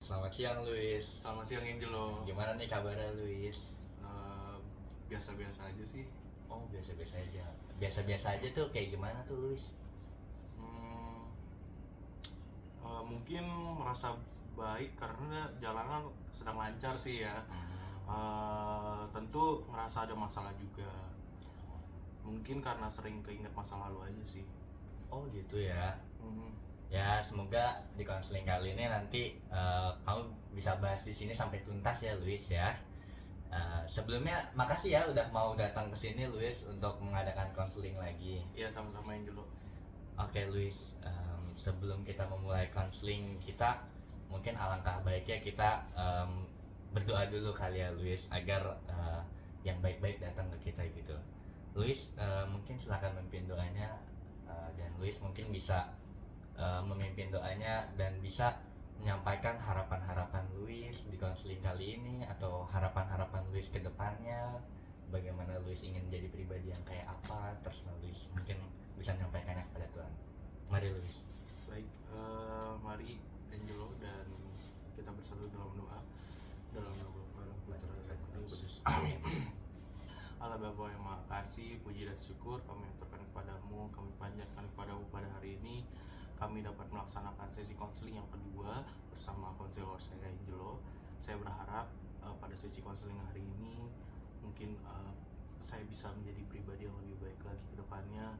Selamat siang Luis. Selamat siang Angelo. Gimana nih kabarnya Luis? Eh, Biasa-biasa aja sih. Oh biasa-biasa aja. Biasa-biasa aja tuh kayak gimana tuh Luis? Hmm, Mungkin merasa baik karena jalanan sedang lancar sih ya. Tentu ngerasa ada masalah juga. Mungkin karena sering keinget masa lalu aja sih. Oh gitu ya. Hmm, Ya semoga di konseling kali ini nanti kamu bisa bahas di sini sampai tuntas ya Luis ya. Sebelumnya makasih ya udah mau datang ke sini Luis untuk mengadakan konseling lagi. Ya sama-sama Angelo. Oke Luis, sebelum kita memulai konseling kita, mungkin alangkah baiknya kita berdoa dulu kali ya Luis agar yang baik-baik datang ke kita gitu. Luis, mungkin silakan memimpin doanya, dan Luis mungkin bisa memimpin doanya dan bisa menyampaikan harapan-harapan Luis di konseling kali ini atau harapan-harapan Luis ke depannya. Bagaimana Luis ingin menjadi pribadi yang kayak apa, terserah Luis mungkin bisa menyampaikannya kepada Tuhan. Mari Luis. Baik, mari Angelo dan kita bersatu dalam doa. Dalam nama Bapa, Putra, dan Roh Kudus. Amin. Allah Bapa yang Maha Kasih, puji dan syukur kami aturkan kepadamu, kami panjatkan kepadamu pada hari ini. Kami dapat melaksanakan sesi konseling yang kedua bersama konselor saya Angelo. Saya berharap pada sesi konseling hari ini mungkin saya bisa menjadi pribadi yang lebih baik lagi ke depannya,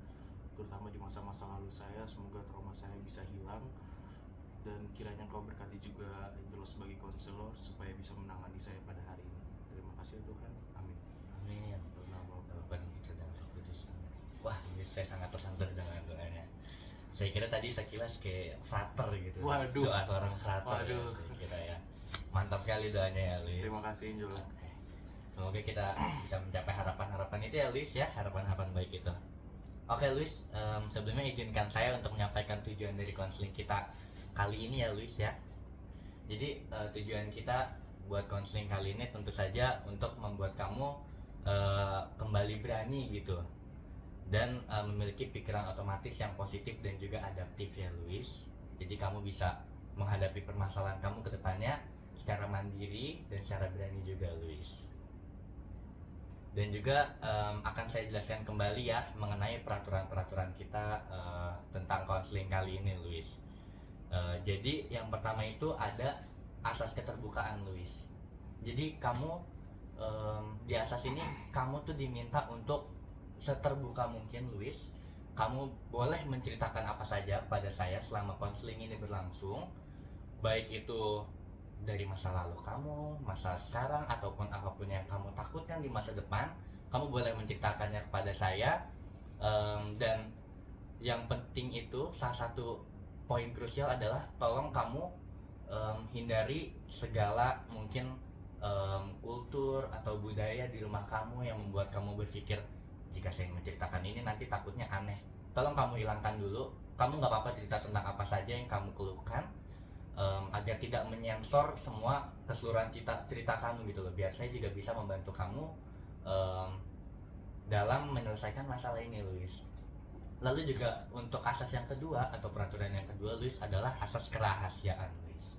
terutama di masa-masa lalu saya. Semoga trauma saya bisa hilang dan kiranya Kau berkati juga Angelo sebagai konselor supaya bisa menangani saya pada hari ini. Terima kasih Tuhan. Amin. Amin. Tuhan kita dan Roh Kudus. Wah, ini saya sangat tersentuh dengan doanya. Saya kira tadi sekilas kayak frater gitu. Waduh. Doa seorang frater. Ya, Waduh. saya kira ya. Mantap sekali doanya ya Luis. Terima kasih Angelo. Oke. Semoga kita bisa mencapai harapan-harapan itu ya Luis ya, harapan-harapan baik itu. Oke Luis, sebelumnya izinkan saya untuk menyampaikan tujuan dari konseling kita kali ini ya Luis ya. Jadi tujuan kita buat konseling kali ini tentu saja untuk membuat kamu kembali berani gitu dan memiliki pikiran otomatis yang positif dan juga adaptif ya Luis. Jadi kamu bisa menghadapi permasalahan kamu ke depannya secara mandiri dan secara berani juga Luis. Dan juga akan saya jelaskan kembali ya mengenai peraturan-peraturan kita tentang konseling kali ini Luis. Jadi yang pertama itu ada asas keterbukaan Luis. Jadi kamu di asas ini kamu tuh diminta untuk seterbuka mungkin Luis. Kamu boleh menceritakan apa saja kepada saya selama konseling ini berlangsung, baik itu dari masa lalu kamu, masa sekarang, ataupun apapun yang kamu takutkan di masa depan. Kamu boleh menceritakannya kepada saya. Dan yang penting itu salah satu poin krusial adalah tolong kamu hindari segala mungkin kultur atau budaya di rumah kamu yang membuat kamu berpikir jika saya menceritakan ini nanti takutnya aneh. Tolong kamu hilangkan dulu. Kamu nggak apa-apa cerita tentang apa saja yang kamu keluhkan, agar tidak menyensor semua keseluruhan cerita kamu gitu loh. Biar saya juga bisa membantu kamu dalam menyelesaikan masalah ini Luis. Lalu juga untuk asas yang kedua atau peraturan yang kedua Luis adalah asas kerahasiaan Luis.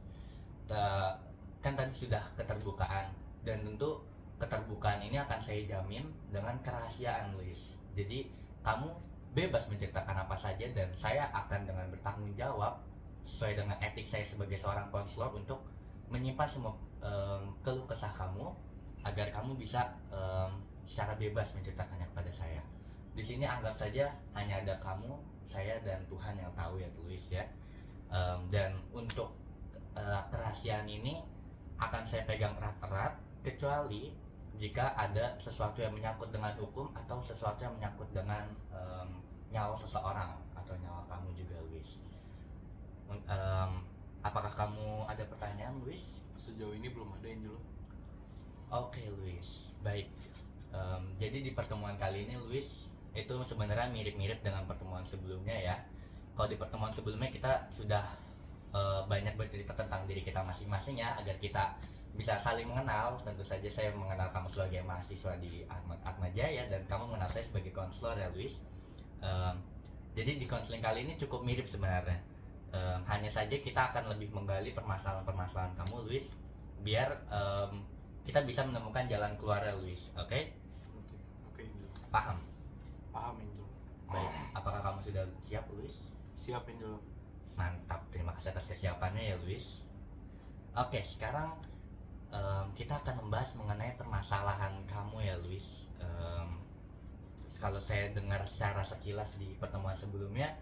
Kan tadi sudah keterbukaan, dan tentu keterbukaan ini akan saya jamin dengan kerahasiaan Luis. Jadi kamu bebas menceritakan apa saja dan saya akan dengan bertanggung jawab sesuai dengan etik saya sebagai seorang konselor untuk menyimpan semua keluh kesah kamu agar kamu bisa secara bebas menceritakannya kepada saya. Di sini anggap saja hanya ada kamu, saya dan Tuhan yang tahu ya Luis ya. Dan untuk kerahasiaan ini akan saya pegang erat-erat kecuali jika ada sesuatu yang menyangkut dengan hukum atau sesuatu yang menyangkut dengan nyawa seseorang atau nyawa kamu juga Luis. Apakah kamu ada pertanyaan Luis? Sejauh ini belum ada Angelo. Oke Luis, baik. Jadi di pertemuan kali ini Luis itu sebenarnya mirip-mirip dengan pertemuan sebelumnya ya. Kalau di pertemuan sebelumnya kita sudah banyak bercerita tentang diri kita masing-masing ya, agar kita bisa saling mengenal. Tentu saja saya mengenal kamu sebagai mahasiswa di Atmajaya dan kamu mengenal saya sebagai konselor ya Luis. Jadi di konseling kali ini cukup mirip sebenarnya. Hanya saja kita akan lebih menggali permasalahan-permasalahan kamu, Luis, biar kita bisa menemukan jalan keluarnya, Luis. Oke? Oke, oke Angelo. Paham? Paham Angelo. Baik. Apakah kamu sudah siap, Luis? Siap Angelo. Mantap. Terima kasih atas kesiapannya ya, Luis. Oke, sekarang kita akan membahas mengenai permasalahan kamu ya, Luis. Kalau saya dengar secara sekilas di pertemuan sebelumnya,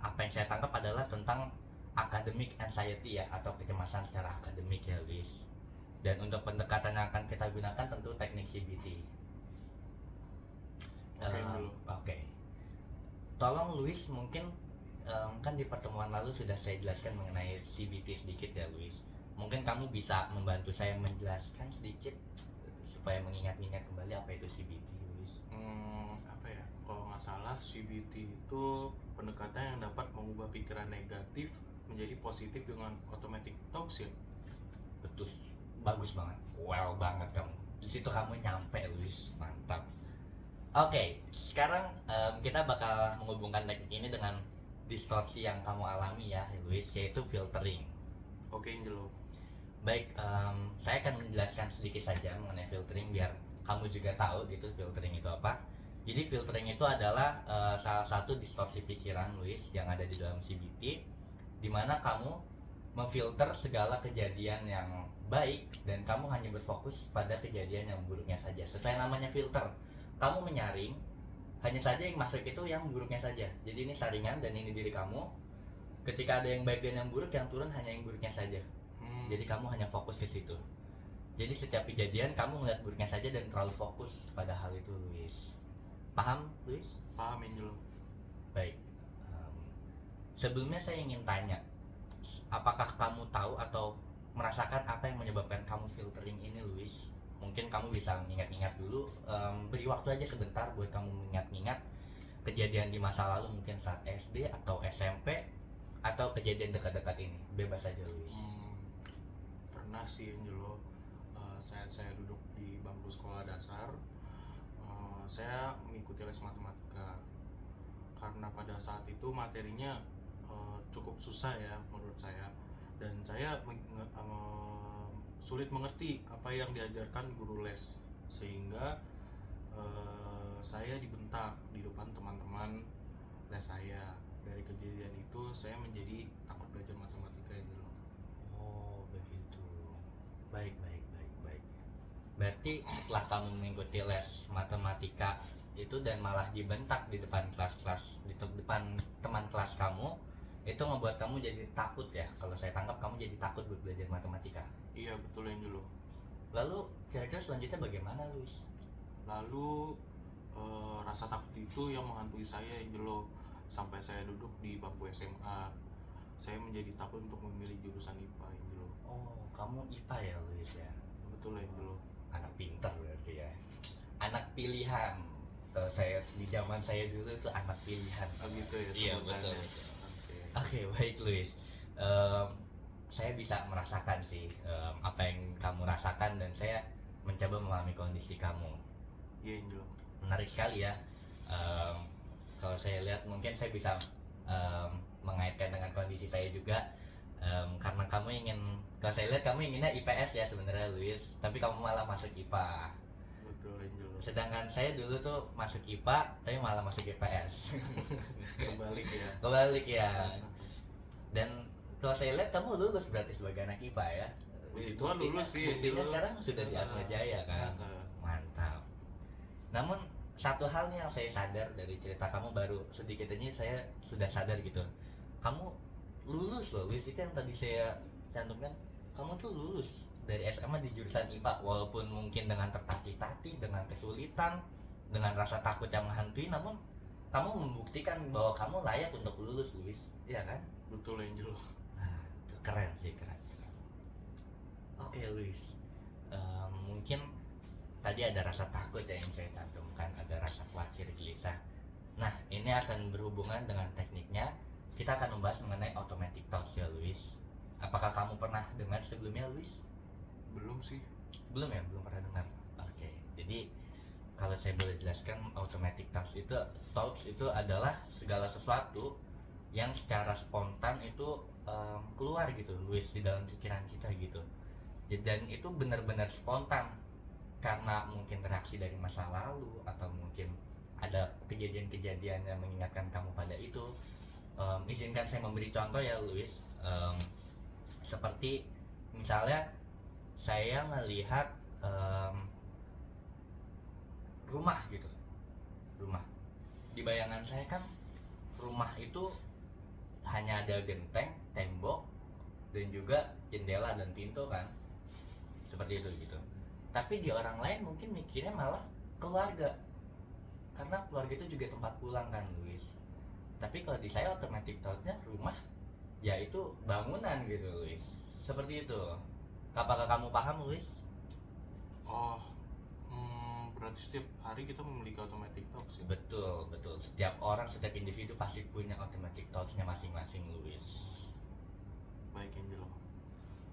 apa yang saya tangkap adalah tentang academic anxiety ya, atau kecemasan secara akademik ya, Luis. Dan untuk pendekatan yang akan kita gunakan tentu teknik CBT. Oke Angelo. Oke. Tolong Luis, mungkin kan di pertemuan lalu sudah saya jelaskan mengenai CBT sedikit ya, Luis. Mungkin kamu bisa membantu saya menjelaskan sedikit supaya mengingat-ingat kembali apa itu CBT, Luis. Apa ya? Kalau nggak salah, CBT itu pendekatan yang dapat mengubah pikiran negatif menjadi positif dengan automatic thoughts ya. Betul, bagus banget, well banget kamu. Di situ kamu nyampe, Luis, mantap. Oke, sekarang kita bakal menghubungkan teknik ini dengan distorsi yang kamu alami ya, Luis, yaitu filtering. Oke Angelo. Baik, saya akan menjelaskan sedikit saja mengenai filtering biar kamu juga tahu gitu filtering itu apa. Jadi filtering itu adalah salah satu distorsi pikiran, Luis, yang ada di dalam CBT, di mana kamu memfilter segala kejadian yang baik dan kamu hanya berfokus pada kejadian yang buruknya saja. Sesuai namanya filter, kamu menyaring hanya saja yang masuk itu yang buruknya saja. Jadi ini saringan dan ini diri kamu. Ketika ada yang baik dan yang buruk, yang turun hanya yang buruknya saja. Jadi kamu hanya fokus ke situ. Jadi setiap kejadian kamu ngeliat buruknya saja dan terlalu fokus pada hal itu, Luis. Paham, Luis? Paham Angelo. Baik. Sebelumnya saya ingin tanya, apakah kamu tahu atau merasakan apa yang menyebabkan kamu filtering ini, Luis? Mungkin kamu bisa mengingat-ingat dulu, beri waktu aja sebentar buat kamu mengingat-ingat kejadian di masa lalu, mungkin saat SD atau SMP atau kejadian dekat-dekat ini. Bebas aja, Luis. Pernah sih Angelo, saat saya duduk di bangku sekolah dasar, saya mengikuti les matematika karena pada saat itu materinya cukup susah ya menurut saya, dan saya sulit mengerti apa yang diajarkan guru les, sehingga saya dibentak di depan teman-teman les saya. Dari kejadian itu saya menjadi takut belajar matematika Angelo. Oh, begitu. Baik. Berarti setelah kamu mengikuti les matematika itu dan malah dibentak di depan kelas-kelas, di depan teman kelas kamu, itu membuat kamu jadi takut ya? Kalau saya tangkap kamu jadi takut buat belajar matematika. Iya betul Angelo. Lalu kira-kira selanjutnya bagaimana, Luis? Lalu rasa takut itu yang menghantui saya Angelo, sampai saya duduk di bangku SMA. Saya menjadi takut untuk memilih jurusan IPA Angelo. Oh, kamu IPA ya, Luis ya? Betul Angelo. Anak pintar berarti ya. Anak pilihan. Kalau saya di zaman saya dulu itu anak pilihan. Oh gitu ya. Iya, sebutannya. betul. Oke. Oke, baik Luis. Saya bisa merasakan sih apa yang kamu rasakan dan saya mencoba memahami kondisi kamu. Iya Angelo. Menarik sekali ya. Kalau saya lihat mungkin saya bisa mengaitkan dengan kondisi saya juga. Karena kamu ingin, kalau saya lihat kamu inginnya IPS ya sebenarnya, Luis, tapi kamu malah masuk IPA. Betul Angelo. Sedangkan saya dulu tuh masuk IPA tapi malah masuk IPS. Kebalik ya. Kebalik ya. Dan kalau saya lihat kamu lulus berarti sebagai anak IPA ya. Puji Tuhan lulus sih. Buktinya Angelo. sekarang sudah di Atma Jaya kan. Mantap. Namun satu hal nih yang saya sadar dari cerita kamu, baru sedikit aja saya sudah sadar gitu. Kamu lulus loh, Luis, itu yang tadi saya cantumkan. Kamu tuh lulus dari SMA di jurusan IPA, walaupun mungkin dengan tertatih-tatih, dengan kesulitan, dengan rasa takut yang menghantui, namun kamu membuktikan bahwa kamu layak untuk lulus, Luis. Iya kan? Betul Angelo. Nah, itu keren sih, keren. Oke, Luis. Mungkin tadi ada rasa takut ya yang saya cantumkan, ada rasa khawatir, gelisah. Nah, ini akan berhubungan dengan tekniknya. Kita akan membahas mengenai automatic thoughts ya, Luis. Apakah kamu pernah dengar sebelumnya, Luis? Belum sih. Belum ya, belum pernah dengar. Oke, jadi kalau saya boleh jelaskan, automatic thoughts itu adalah segala sesuatu yang secara spontan itu keluar gitu Luis di dalam pikiran kita gitu. Dan itu benar-benar spontan karena mungkin reaksi dari masa lalu atau mungkin ada kejadian-kejadian yang mengingatkan kamu pada itu. Izinkan saya memberi contoh ya Luis. Seperti misalnya saya melihat rumah gitu, rumah di bayangan saya kan rumah itu hanya ada genteng, tembok, dan juga jendela dan pintu kan, seperti itu gitu. Tapi di orang lain mungkin mikirnya malah keluarga, karena keluarga itu juga tempat pulang kan Luis. Tapi kalau di saya automatic thought-nya rumah yaitu bangunan gitu Luis, seperti itu. Apakah kamu paham Luis? Oh, berarti setiap hari kita memiliki automatic thoughts ya? Betul, betul. Setiap orang, setiap individu pasti punya automatic thoughts-nya masing-masing Luis. Baik Angelo.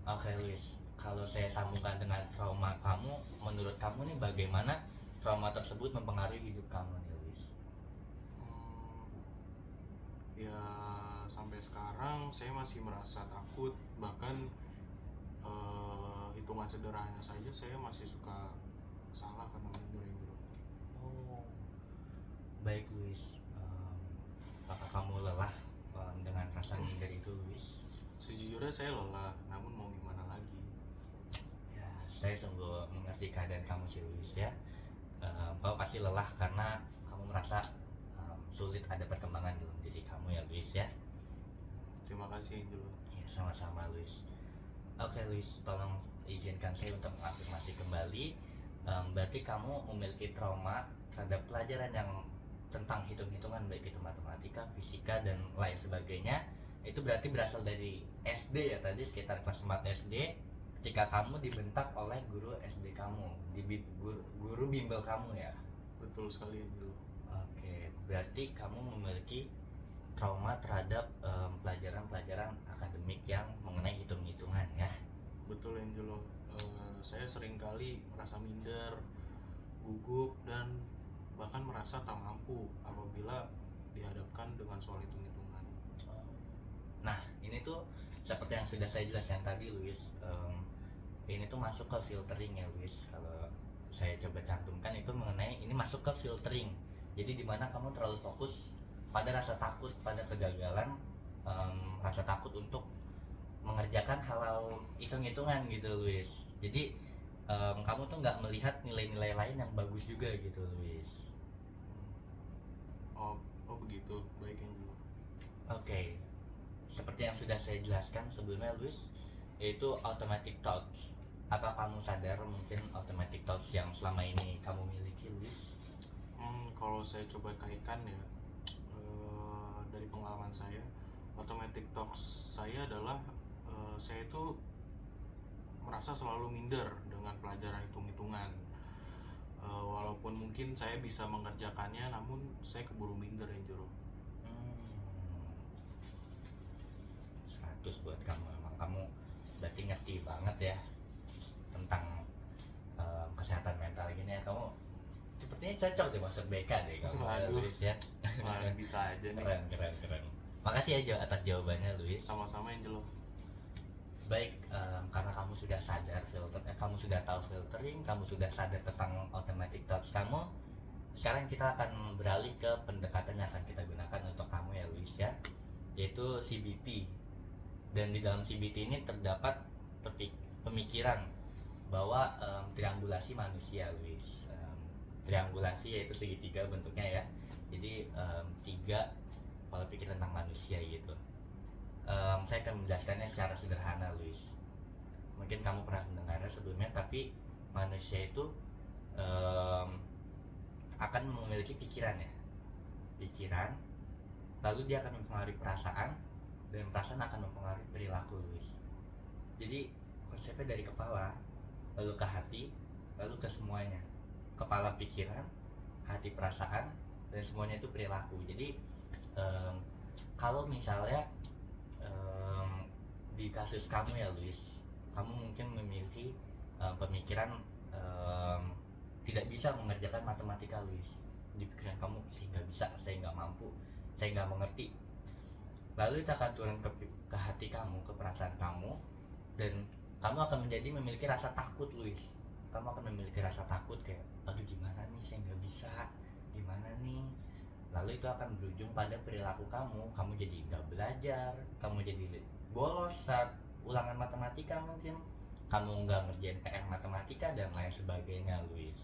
Oke Luis, kalau saya sambungkan dengan trauma kamu, menurut kamu nih bagaimana trauma tersebut mempengaruhi hidup kamu nih Luis? Ya sampai sekarang saya masih merasa takut, bahkan hitungan sederhana saja saya masih suka salah karena minder Angelo. Oh, baik Luis. Apakah kamu lelah dengan rasa minder itu Luis? Sejujurnya saya lelah, namun mau gimana lagi? Ya, saya sungguh mengerti keadaan kamu sih Luis ya. Kamu pasti lelah karena kamu merasa sulit ada perkembangan dalam diri kamu ya Luis ya. Terima kasih Angelo. Ya, sama-sama Luis. Oke Luis, tolong izinkan saya untuk mengafirmasi kembali. Berarti kamu memiliki trauma terhadap pelajaran yang tentang hitung-hitungan, baik itu matematika, fisika, dan lain sebagainya. Itu berarti berasal dari SD ya, tadi sekitar kelas 4 SD, ketika kamu dibentak oleh guru SD kamu, guru bimbel kamu ya. Betul sekali Angelo. Oke, berarti kamu memiliki trauma terhadap pelajaran-pelajaran akademik yang mengenai hitung-hitungan ya. Betul Angelo. Saya sering kali merasa minder, gugup, dan bahkan merasa tak mampu apabila dihadapkan dengan soal hitung-hitungan. Nah, ini tuh seperti yang sudah saya jelaskan tadi Luis, ini tuh masuk ke filtering ya Luis. Kalau saya coba cantumkan itu mengenai ini masuk ke filtering. Jadi dimana kamu terlalu fokus pada rasa takut, pada kegagalan, rasa takut untuk mengerjakan hal hitung-hitungan gitu Luis. Jadi kamu tuh nggak melihat nilai-nilai lain yang bagus juga gitu Luis. Oh begitu, baik Angelo. Oke, seperti yang sudah saya jelaskan sebelumnya Luis, yaitu automatic thoughts. Apa kamu sadar mungkin automatic thoughts yang selama ini kamu miliki Luis? Kalau saya coba kaitkan ya, dari pengalaman saya, automatic thoughts saya adalah saya itu merasa selalu minder dengan pelajaran hitung-hitungan. Walaupun mungkin saya bisa mengerjakannya, namun saya keburu minder Angelo. 100 buat kamu, emang kamu berarti ngerti banget ya tentang kesehatan mental gini ya. Kamu sepertinya cocok deh masuk BK deh kamu Luis ya. Wah, bisa aja nih. Keren. Makasih ya Jo atas jawabannya Luis. Sama-sama Angelo. Baik, karena kamu sudah sadar kamu sudah tahu filtering, kamu sudah sadar tentang automatic thoughts kamu. Sekarang kita akan beralih ke pendekatan yang akan kita gunakan untuk kamu ya Luis ya, yaitu CBT. Dan di dalam CBT ini terdapat pemikiran bahwa triangulasi manusia Luis. Triangulasi yaitu segitiga bentuknya ya. Jadi 3 pola pikir tentang manusia gitu. Saya akan menjelaskannya secara sederhana Luis. Mungkin kamu pernah mendengarnya sebelumnya, tapi manusia itu akan memiliki pikiran ya. Pikiran, lalu dia akan mempengaruhi perasaan, dan perasaan akan mempengaruhi perilaku Luis. Jadi konsepnya dari kepala, lalu ke hati, lalu ke semuanya. Kepala pikiran, hati perasaan, dan semuanya itu perilaku. Jadi kalau misalnya di kasus kamu ya Luis, kamu mungkin memiliki pemikiran tidak bisa mengerjakan matematika Luis. Di pikiran kamu, saya nggak bisa, saya nggak mampu, saya nggak mengerti. lalu itu akan turun ke hati kamu, ke perasaan kamu, dan kamu akan memiliki rasa takut, Luis. Kamu akan memiliki rasa takut kayak, aduh gimana nih, saya nggak bisa, gimana nih. Lalu itu akan berujung pada perilaku kamu jadi nggak belajar, kamu jadi bolos saat ulangan matematika mungkin, kamu nggak ngerjain PR matematika dan lain sebagainya, Luis.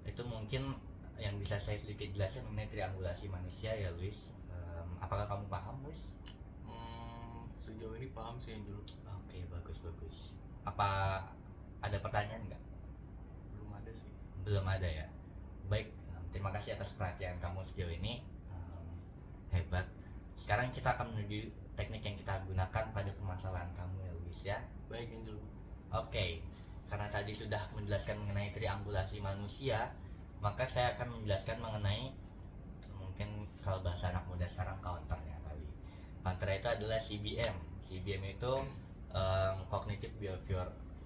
Itu mungkin yang bisa saya sedikit jelasin mengenai triangulasi manusia ya, Luis. Apakah kamu paham, Luis? Sejauh ini paham sih, Angelo. Oke, bagus. Apa ada pertanyaan nggak? Belum ada sih. Belum ada ya. Baik, terima kasih atas perhatian kamu sejauh ini. Hebat. Sekarang kita akan menuju teknik yang kita gunakan pada permasalahan kamu ya, Luis ya. Baik, Angelo. Oke, karena tadi sudah menjelaskan mengenai triangulasi manusia, maka saya akan menjelaskan mengenai, mungkin kalau bahasa anak muda sekarang, counternya kali. Counter itu adalah CBM. CBM itu cognitive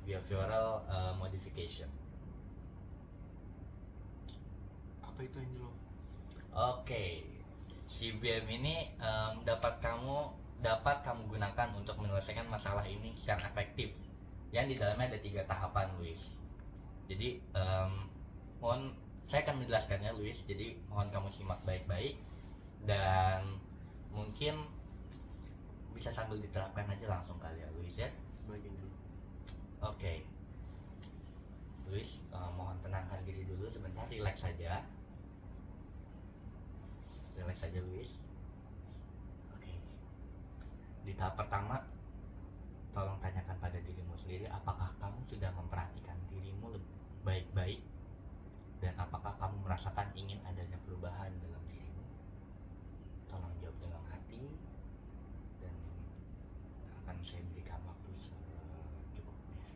behavioral modification. Apa itu, Angelo? Oke, CBM ini dapat kamu gunakan untuk menyelesaikan masalah ini secara efektif. Yang di dalamnya ada 3 tahapan, Luis. Jadi mohon saya akan menjelaskannya, Luis. Jadi mohon kamu simak baik-baik dan mungkin bisa sambil diterapkan aja langsung kali ya, Luis ya. Baik, Angelo. Oke. Luis, mohon tenangkan diri dulu sebentar, relax saja. Relax saja, Luis. Oke. Di tahap pertama, tolong tanyakan pada dirimu sendiri, apakah kamu sudah memperhatikan dirimu baik-baik, dan apakah kamu merasakan ingin adanya perubahan dalam dirimu? Tolong jawab dengan hati, dan akan saya berikan waktu secukupnya.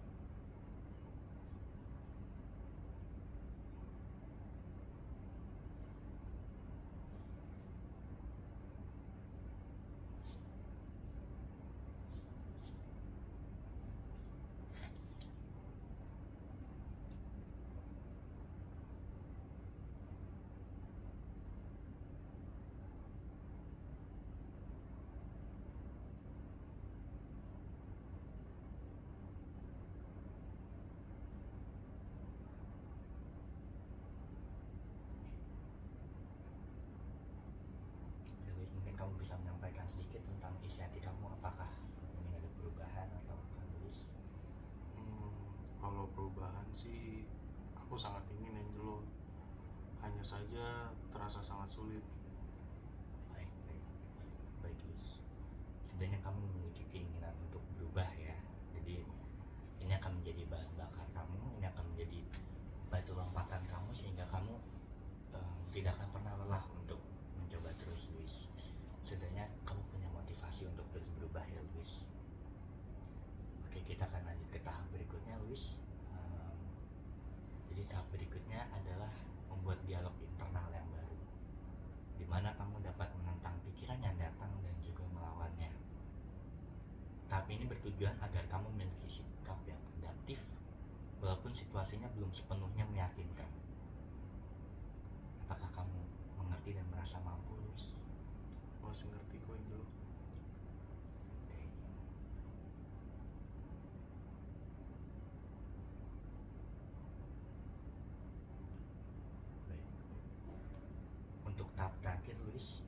Jadi mungkin kamu bisa menyampaikan sedikit tentang isi hati kamu, apakah ingin ada perubahan atau apa, Luis? Kalau perubahan sih aku sangat ingin, Angelo. Hanya saja terasa sangat sulit. Baik, Luis. Setidaknya kamu memiliki keinginan untuk berubah ya. Jadi ini akan menjadi bahan bakar kamu, ini akan menjadi batu lompatan kamu, sehingga kamu tidak akan pernah lelah untuk mencoba terus, Luis. Setidaknya kamu punya motivasi untuk terus berubah ya, Luis. Oke, kita akan lanjut ke tahap berikutnya, Luis. Jadi tahap berikutnya adalah membuat dialog internal yang baru, di mana kamu dapat menentang pikiran yang datang dan juga melawannya. Tahap ini bertujuan agar kamu memiliki sikap yang adaptif walaupun situasinya belum sepenuhnya meyakinkan. Apakah kamu mengerti dan merasa mampu, Luis? Masih ngerti kok, Angelo. Oke. Baik. Untuk tahap terakhir, Luis,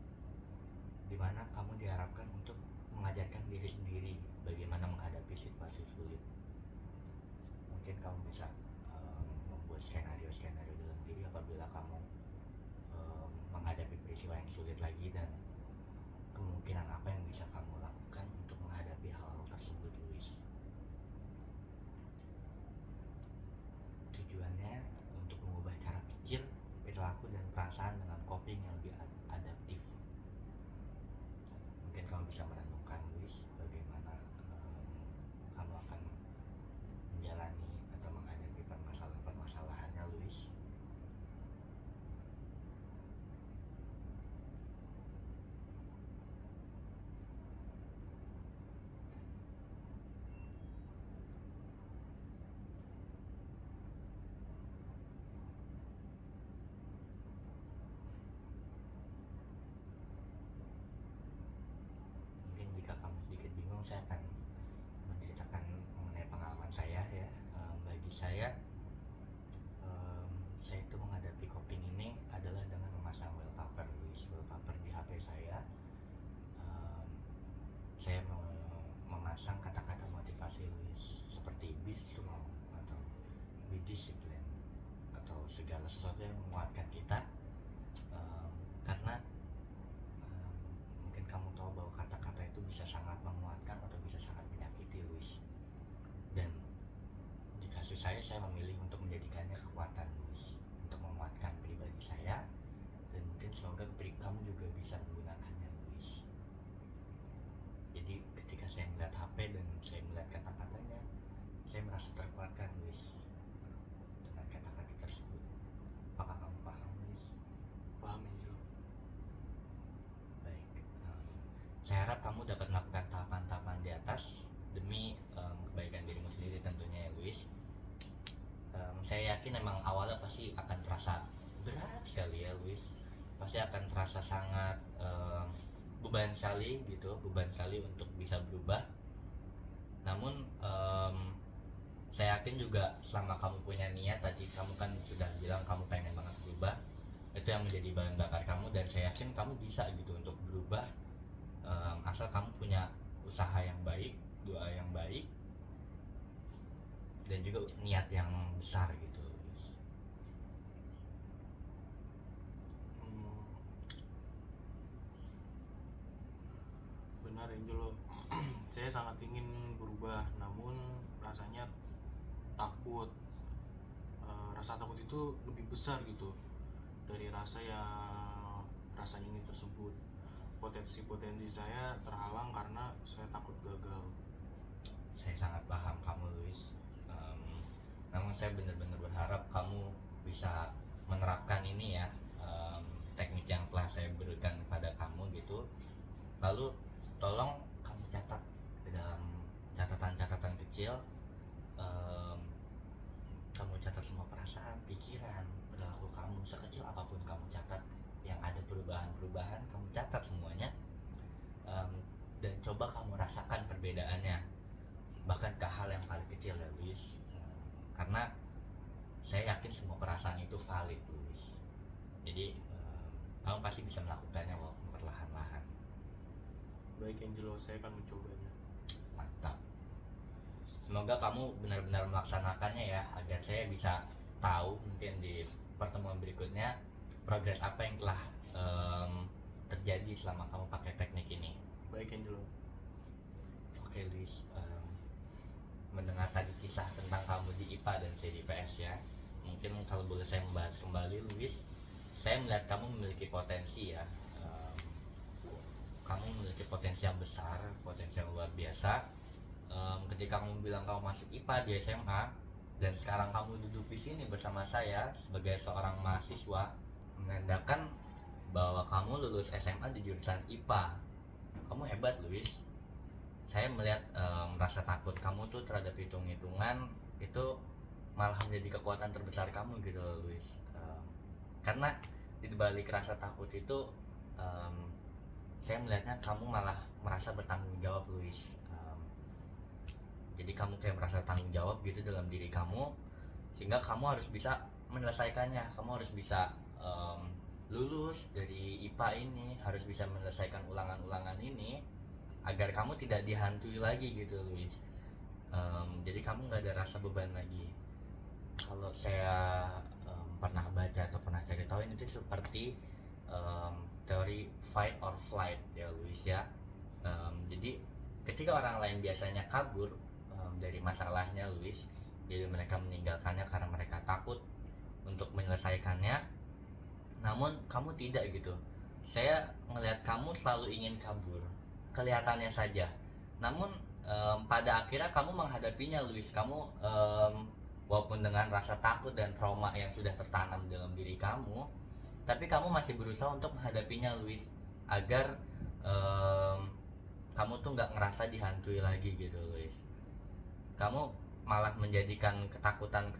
di mana kamu diharapkan untuk mengajarkan diri sendiri bagaimana menghadapi situasi sulit. Mungkin kamu bisa membuat skenario-skenario dalam diri apabila kamu menghadapi peristiwa yang sulit lagi, dan kemungkinan apa yang bisa kamu lakukan untuk menghadapi hal tersebut, Luis. Tujuannya untuk mengubah cara pikir, perilaku, dan perasaan dengan coping yang lebih adaptif. Mungkin kamu bisa merenungkan, Luis, bagaimana kamu akan menjalani atau menghadapi permasalahan-permasalahannya, Luis. saya itu menghadapi coping ini adalah dengan memasang wallpaper, Luis. Wallpaper di HP saya. Saya memasang kata-kata motivasi, Luis, seperti be strong atau be disciplined atau segala sesuatu yang menguatkan kita. Karena mungkin kamu tahu bahwa kata-kata itu bisa sangat menguatkan atau bisa sangat menyakiti, Luis. Dan di kasus saya memilih untuk menjadikannya kekuatan, Luis, untuk menguatkan pribadi saya, dan mungkin semoga kamu juga bisa menggunakannya, Luis. Jadi ketika saya melihat HP dan saya melihat kata-katanya, saya merasa terkuatkan, Luis, dengan kata-kata tersebut. Apakah kamu paham, Luis? Paham Angelo. Baik, saya harap kamu dapat melakukan tahapan-tahapan di atas demi kebaikan dirimu sendiri tentunya ya, Luis. Saya yakin memang awalnya pasti akan terasa berat sekali ya, Luis. Pasti akan terasa sangat beban sekali gitu, beban sekali untuk bisa berubah. Namun saya yakin juga selama kamu punya niat, tadi kamu kan sudah bilang kamu pengen banget berubah, itu yang menjadi bahan bakar kamu, dan saya yakin kamu bisa gitu untuk berubah, asal kamu punya usaha yang baik, doa yang baik, dan juga niat yang besar gitu. Benar Angelo. Saya sangat ingin berubah, namun rasanya takut. Rasa takut itu lebih besar gitu dari rasa ingin tersebut. Potensi saya terhalang karena saya takut gagal. Saya sangat paham kamu, Luis. Namun saya benar-benar berharap kamu bisa menerapkan ini ya, teknik yang telah saya berikan kepada kamu gitu. Lalu tolong kamu catat ke dalam catatan-catatan kecil. Kamu catat semua perasaan, pikiran, perilaku kamu, sekecil apapun kamu catat. Yang ada perubahan-perubahan kamu catat semuanya, dan coba kamu rasakan perbedaannya, bahkan ke hal yang paling kecil ya, Luis. Karena saya yakin semua perasaan itu valid, Luis. Jadi kamu pasti bisa melakukannya walaupun perlahan-lahan. Baik Angelo, saya akan mencobanya. Mantap. Semoga kamu benar-benar melaksanakannya ya, agar saya bisa tahu mungkin di pertemuan berikutnya progres apa yang telah terjadi selama kamu pakai teknik ini. Baik Angelo. Oke, Luis, mendengar tadi kisah tentang kamu di IPA dan saya di PS ya, mungkin kalau boleh saya membahas kembali, Luis, saya melihat kamu memiliki potensi ya. Kamu memiliki potensi yang besar, potensi yang luar biasa. Ketika kamu bilang kamu masuk IPA di SMA, dan sekarang kamu duduk di sini bersama saya sebagai seorang mahasiswa, menandakan bahwa kamu lulus SMA di jurusan IPA. Kamu hebat, Luis. Saya melihat rasa takut kamu tuh terhadap hitung-hitungan itu malah menjadi kekuatan terbesar kamu gitu loh, Luis. Karena di balik rasa takut itu, saya melihatnya kamu malah merasa bertanggung jawab, Luis. Jadi kamu kayak merasa tanggung jawab gitu dalam diri kamu, sehingga kamu harus bisa menyelesaikannya. Kamu harus bisa lulus dari IPA ini, harus bisa menyelesaikan ulangan-ulangan ini agar kamu tidak dihantui lagi gitu, Luis. Jadi kamu nggak ada rasa beban lagi. Kalau saya pernah baca atau pernah cari tahu, ini tuh seperti teori fight or flight ya, Luis ya. Jadi ketika orang lain biasanya kabur dari masalahnya, Luis, jadi mereka meninggalkannya karena mereka takut untuk menyelesaikannya. Namun kamu tidak gitu. Saya ngelihat kamu selalu ingin kabur, kelihatannya saja. Namun pada akhirnya kamu menghadapinya, Luis. Kamu walaupun dengan rasa takut dan trauma yang sudah tertanam dalam diri kamu, tapi kamu masih berusaha untuk menghadapinya, Luis, agar kamu tuh nggak ngerasa dihantui lagi gitu, Luis. Kamu malah menjadikan ketakutan,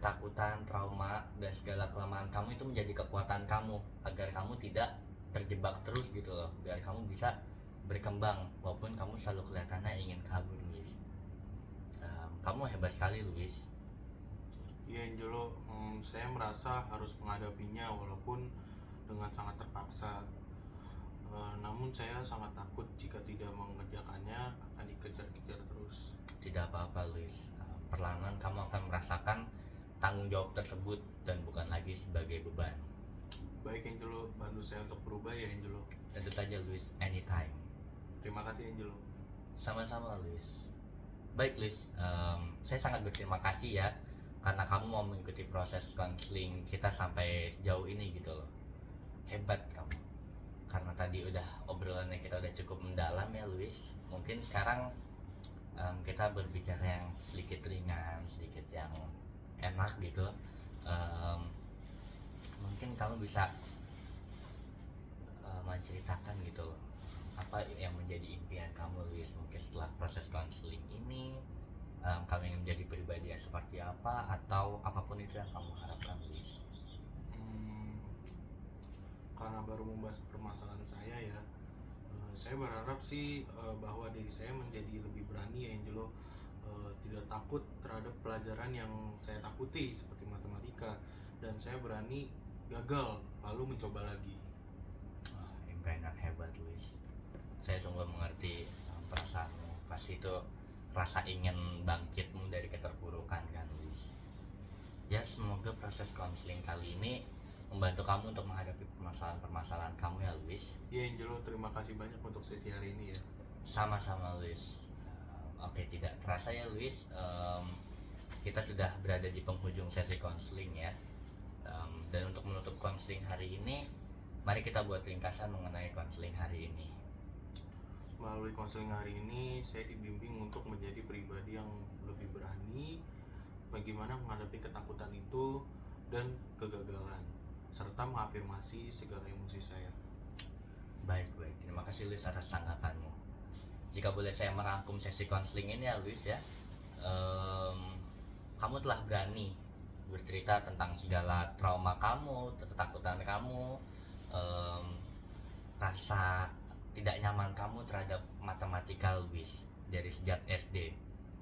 trauma, dan segala kelemahan kamu itu menjadi kekuatan kamu, agar kamu tidak terjebak terus gitu loh, biar kamu bisa berkembang walaupun kamu selalu kelihatannya ingin kabur, Luis. Kamu hebat sekali, Luis. Ya Angelo, saya merasa harus menghadapinya walaupun dengan sangat terpaksa. Namun saya sangat takut jika tidak mengerjakannya akan dikejar-kejar terus. Tidak apa-apa Luis. Perlahan kamu akan merasakan tanggung jawab tersebut dan bukan lagi sebagai beban. Baik Angelo, bantu saya untuk berubah ya Angelo. Tentu saja Luis, anytime. Terima kasih Angelo. Sama-sama Luis. Baik Luis, saya sangat berterima kasih ya karena kamu mau mengikuti proses konseling kita sampai sejauh ini gitu loh. Hebat kamu. Karena tadi udah obrolannya kita udah cukup mendalam ya Luis. Mungkin sekarang kita berbicara yang sedikit ringan, sedikit yang enak gitu. Mungkin kamu bisa menceritakan gitu loh apa yang menjadi impian kamu Luis, mungkin setelah proses konseling ini kamu ingin menjadi pribadi yang seperti apa atau apapun itu yang kamu harapkan Luis. Karena baru membahas permasalahan saya ya, saya berharap sih bahwa diri saya menjadi lebih berani ya Angelo. Tidak takut terhadap pelajaran yang saya takuti seperti matematika, dan saya berani gagal lalu mencoba lagi. Impian yang hebat Luis, saya sungguh mengerti perasaanmu. Pasti itu rasa ingin bangkitmu dari keterpurukan kan Luis. Ya semoga proses konseling kali ini membantu kamu untuk menghadapi permasalahan-permasalahan kamu ya Luis. Ya Angelo, terima kasih banyak untuk sesi hari ini ya. Sama-sama Luis. Oke, tidak terasa ya Luis, kita sudah berada di penghujung sesi konseling ya. Dan untuk menutup konseling hari ini, mari kita buat ringkasan mengenai konseling hari ini. Melalui konseling hari ini, saya dibimbing untuk menjadi pribadi yang lebih berani, bagaimana menghadapi ketakutan itu dan kegagalan, serta mengafirmasi segala emosi saya. Baik, terima kasih Luis atas tanggapanmu. Jika boleh saya merangkum sesi konseling ini ya Luis ya, kamu telah berani bercerita tentang segala trauma kamu, ketakutan kamu, rasa tidak nyaman kamu terhadap matematika Luis dari sejak SD.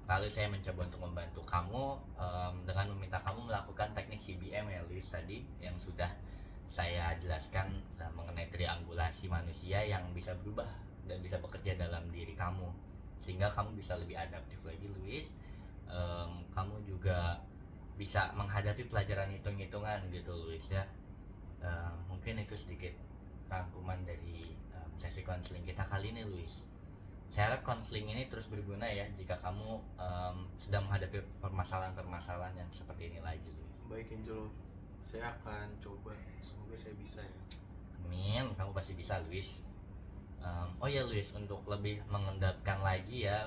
Lalu saya mencoba untuk membantu kamu dengan meminta kamu melakukan teknik CBM ya Luis tadi yang sudah saya jelaskan mengenai triangulasi manusia yang bisa berubah dan bisa bekerja dalam diri kamu sehingga kamu bisa lebih adaptif lagi Luis. Kamu juga bisa menghadapi pelajaran hitung-hitungan gitu Luis ya. Mungkin itu sedikit rangkuman dari sesi konseling kita kali ini Luis. Saya harap konseling ini terus berguna ya jika kamu sedang menghadapi permasalahan-permasalahan yang seperti ini lagi Luis. Baik Angelo, saya akan coba, semoga saya bisa ya. Amin, kamu pasti bisa Luis. Oh ya Luis, untuk lebih mengendapkan lagi ya,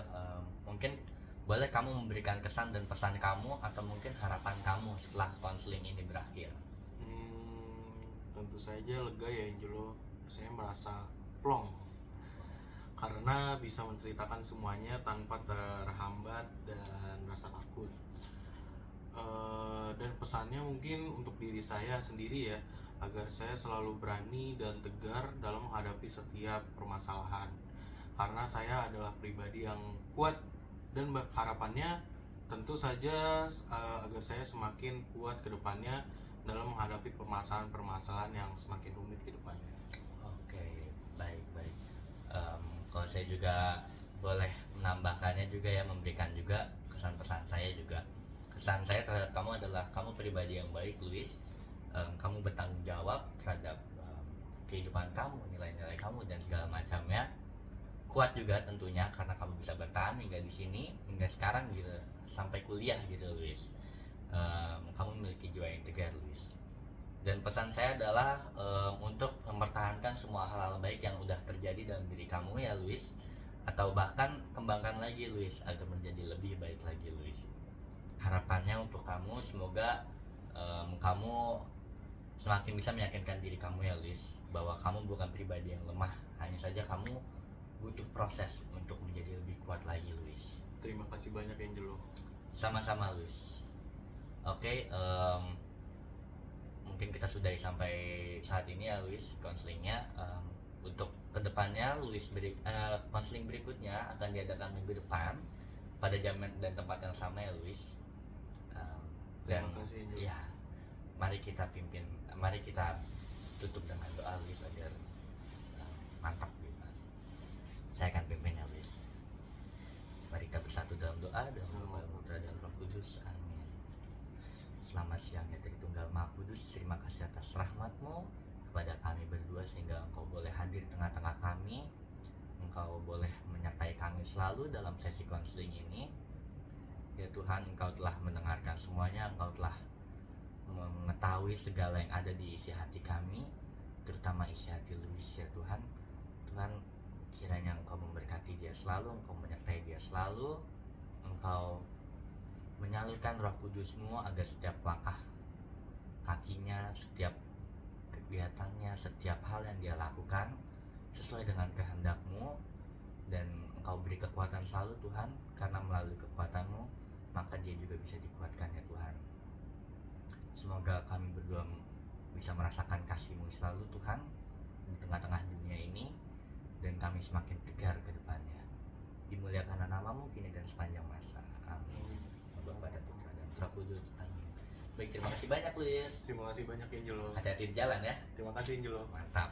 mungkin boleh kamu memberikan kesan dan pesan kamu atau mungkin harapan kamu setelah konseling ini berakhir. Tentu saja lega ya Angelo, saya merasa plong karena bisa menceritakan semuanya tanpa terhambat dan rasa takut. Dan pesannya mungkin untuk diri saya sendiri ya, agar saya selalu berani dan tegar dalam menghadapi setiap permasalahan, karena saya adalah pribadi yang kuat, dan harapannya tentu saja agar saya semakin kuat ke depannya dalam menghadapi permasalahan-permasalahan yang semakin rumit ke depannya. Oke, baik. Kalau saya juga boleh menambahkannya juga ya, memberikan juga kesan pesan saya juga. Kesan saya terhadap kamu adalah kamu pribadi yang baik Luis. Kamu bertanggung jawab terhadap kehidupan kamu, nilai-nilai kamu dan segala macamnya. Kuat juga tentunya karena kamu bisa bertahan hingga di sini, hingga sekarang gitu, sampai kuliah gitu Luis. Kamu memiliki jiwa yang tegar Luis. Dan pesan saya adalah untuk mempertahankan semua hal-hal baik yang udah terjadi dalam diri kamu ya Luis, atau bahkan kembangkan lagi Luis agar menjadi lebih baik lagi Luis. Harapannya untuk kamu semoga kamu semakin bisa meyakinkan diri kamu ya Luis bahwa kamu bukan pribadi yang lemah, hanya saja kamu butuh proses untuk menjadi lebih kuat lagi Luis. Terima kasih banyak Angelo. Sama-sama Luis. Oke, mungkin kita sudahi sampai saat ini ya Luis konselingnya. Untuk kedepannya Luis konseling berikutnya akan diadakan minggu depan pada jam dan tempat yang sama ya Luis. Dan Terima kasih Angelo. ya, mari kita tutup dengan doa Luis agar mantap gitu. Saya akan pimpin ya Luis. Mari kita bersatu dalam doa, dalam nama Putra dan Roh Kudus. Amin. Selamat siang ya Tritunggal Maha Kudus. Terima kasih atas rahmat-Mu kepada kami berdua sehingga Engkau boleh hadir di tengah-tengah kami. Engkau boleh menyertai kami selalu dalam sesi konseling ini. Ya Tuhan, Engkau telah mendengarkan semuanya, Engkau telah mengetahui segala yang ada di isi hati kami, terutama isi hati Luis ya Tuhan. Tuhan, kiranya Engkau memberkati dia selalu, Engkau menyertai dia selalu, Engkau menyalurkan Roh Kudus-Mu agar setiap langkah kakinya, setiap kegiatannya, setiap hal yang dia lakukan sesuai dengan kehendak-Mu, dan Engkau beri kekuatan selalu Tuhan, karena melalui kekuatan-Mu maka dia juga bisa dikuatkan ya Tuhan. Semoga kami berdua bisa merasakan kasih-Mu selalu Tuhan di tengah-tengah dunia ini, dan kami semakin tegar ke depannya. Dimuliakan nama-Mu kini dan sepanjang masa. Amin. Bapa dan Putra dan Roh Kudus. Amin. Baik, terima kasih banyak Luis. Terima kasih banyak Angelo. Hati-hati di jalan ya. Terima kasih Angelo. Mantap.